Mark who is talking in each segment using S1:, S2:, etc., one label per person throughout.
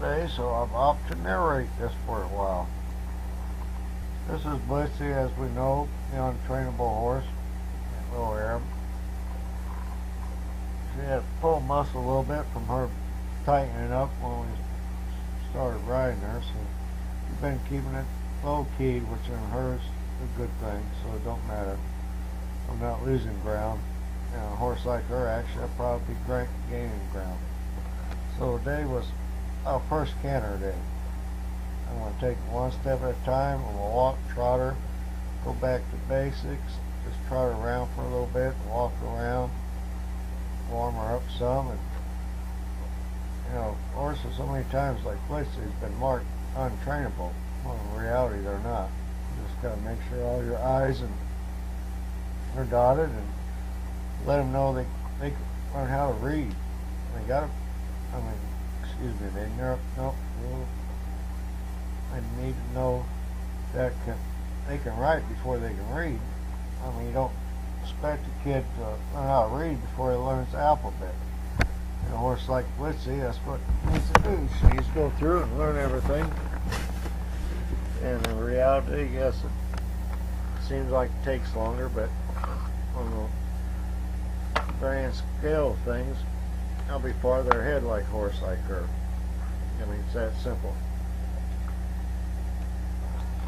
S1: today, so I'm off to narrate this for a while. This is Blitzy, as we know, the untrainable horse. Little Arab. She had to pull muscle a little bit from her tightening up when we started riding her, so we've been keeping it low-keyed, which in her is a good thing, so it don't matter. I'm not losing ground. And a horse like her, actually, I'll probably be gaining ground. So today was our first canter day. I'm going to take it one step at a time. I'm going to walk, trot her, go back to basics, just trot her around for a little bit, walk around, warm her up some, and horses so many times like Blitzy has been marked untrainable. Well, in reality, they're not. You just got to make sure all your I's and are dotted, and let them know they can learn how to read. They got to. They need to know that they can write before they can read. You don't expect a kid to learn how to read before he learns the alphabet. And a horse like Blitzy, that's what he needs to do. She needs to go through and learn everything. And in reality, yes, it seems like it takes longer, but on the grand scale of things, I'll be farther ahead like a horse like her. It's that simple.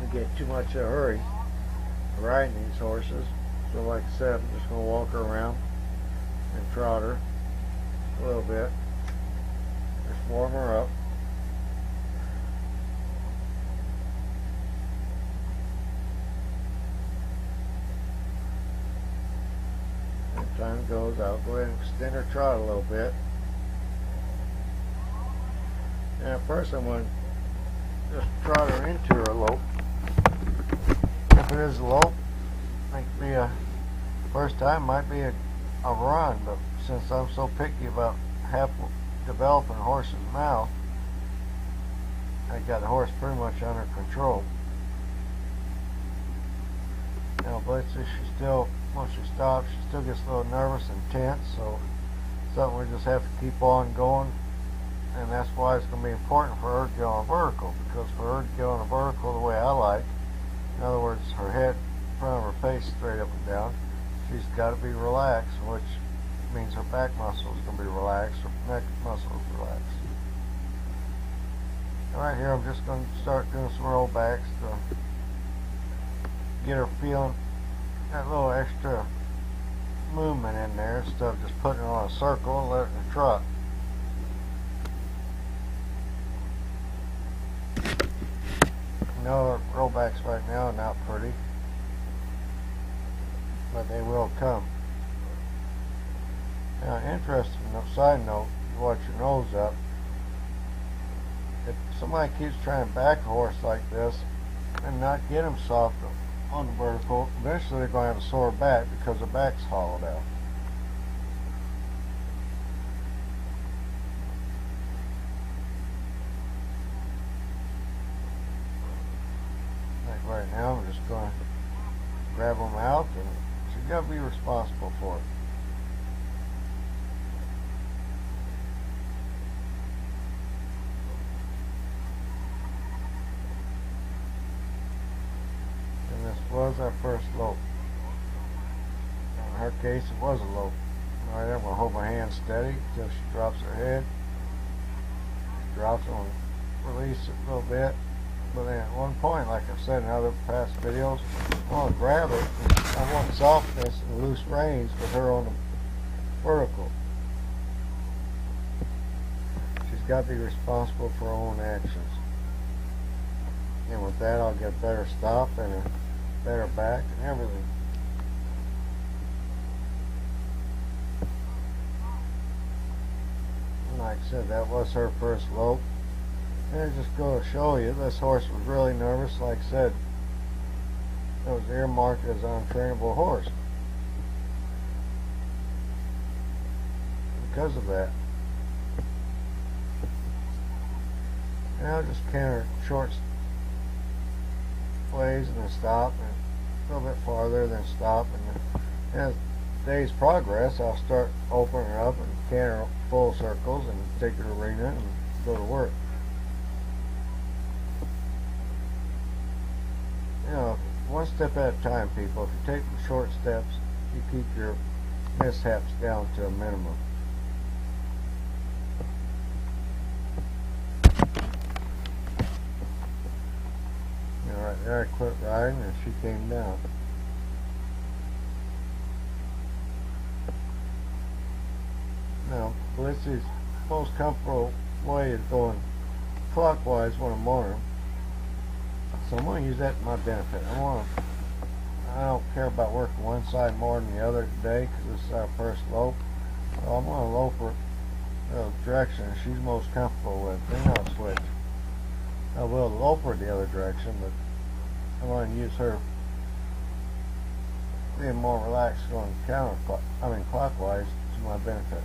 S1: We get too much of a hurry riding these horses. So like I said, I'm just going to walk her around and trot her a little bit. Just warm her up. As time goes, I'll go ahead and extend her trot a little bit. And first I'm going to just trot her into her lope. If it is a lope, it might be first time might be a run, but since I'm so picky about half developing a horse's mouth, I got the horse pretty much under control. Now Blitzy, she still, once she stops, she still gets a little nervous and tense, so something we just have to keep on going. And that's why it's going to be important for her to get on a vertical, because for her to get on a vertical the way I like, in other words, her head in front of her face straight up and down, she's got to be relaxed, which means her back muscle is going to be relaxed, her neck muscle is relaxed. And right here I'm just going to start doing some rollbacks to get her feeling that little extra movement in there instead of just putting her on a circle and letting her trot. No, rollbacks right now are not pretty, but they will come. Now, interesting side note, you watch your nose up. If somebody keeps trying to back a horse like this and not get him soft on the vertical, eventually they're going to have a sore back because the back's hollowed out. Right now, I'm just going to grab them out, and she's got to be responsible for it. And this was our first lope. In her case, it was a lope. Alright, I'm going to hold my hand steady until she drops her head. She drops it, and release it a little bit. But then at one point, like I've said in other past videos, I want to grab it. I want softness and loose reins with her on the vertical. She's got to be responsible for her own actions. And with that, I'll get a better stop and a better back and everything. And like I said, that was her first lope. And just go to show you, this horse was really nervous. Like I said, it was earmarked as an untrainable horse because of that. And I'll just canter short plays and then stop, and a little bit farther, then stop, and then as days progress, I'll start opening her up and canter full circles and take her arena and go to work. know, one step at a time, people. If you take short steps, you keep your mishaps down to a minimum. You know, right there I quit riding and she came down. Now, Felicity's most comfortable way is going clockwise when I'm on her. So I'm going to use that to my benefit. I don't care about working one side more than the other today because this is our first lope. So I'm going to lope her the direction she's most comfortable with. Then I'll switch. I will lope her the other direction, but I'm going to use her being more relaxed going clockwise to my benefit.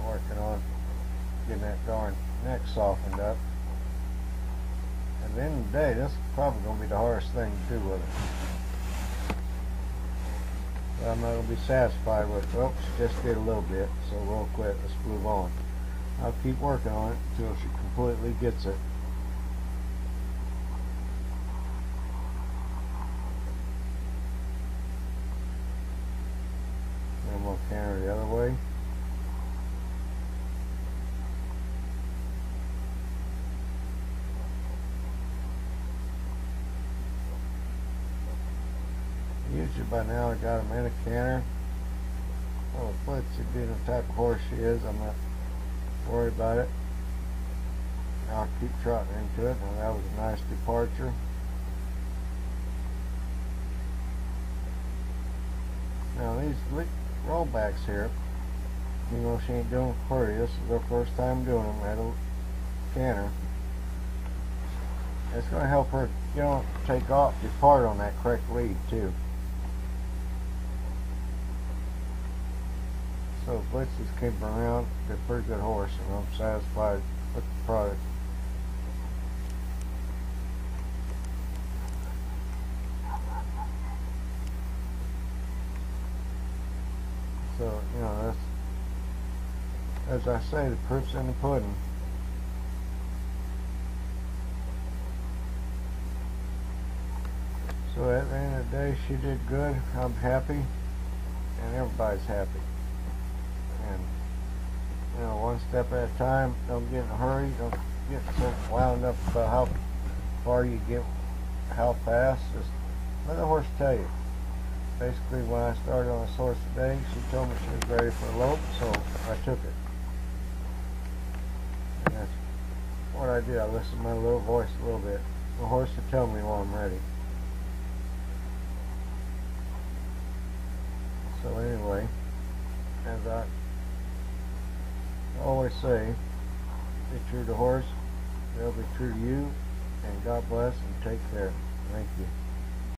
S1: Working on getting that darn neck softened up. At the end of the day, this is probably going to be the hardest thing to do with it. But I'm not going to be satisfied with it. Well, she just did a little bit, so we'll quit. Let's move on. I'll keep working on it until she completely gets it. And I'm going to canter the other way. Usually by now I got them in a canter. Well, Flitzy being the type of horse she is, I'm not worried about it. I'll keep trotting into it. Now that was a nice departure. Now these rollbacks here, you know, she ain't doing pretty. This is her first time doing them at a canter. It's going to help her, you know, take off, depart on that correct lead too. So Blitzy's keeping around, a pretty good horse, and I'm satisfied with the product. So, you know, that's, as I say, the proof's in the pudding. So at the end of the day, she did good. I'm happy, and everybody's happy. And, you know, one step at a time. Don't get in a hurry. Don't get so wound up about how far you get, how fast. Just let the horse tell you. Basically, when I started on this horse today, she told me she was ready for a lope, so I took it. And that's what I did. I listened to my little voice a little bit. The horse will tell me when I'm ready. So anyway, as I always say, be true to the horse, they'll be true to you, and God bless and take care. Thank you.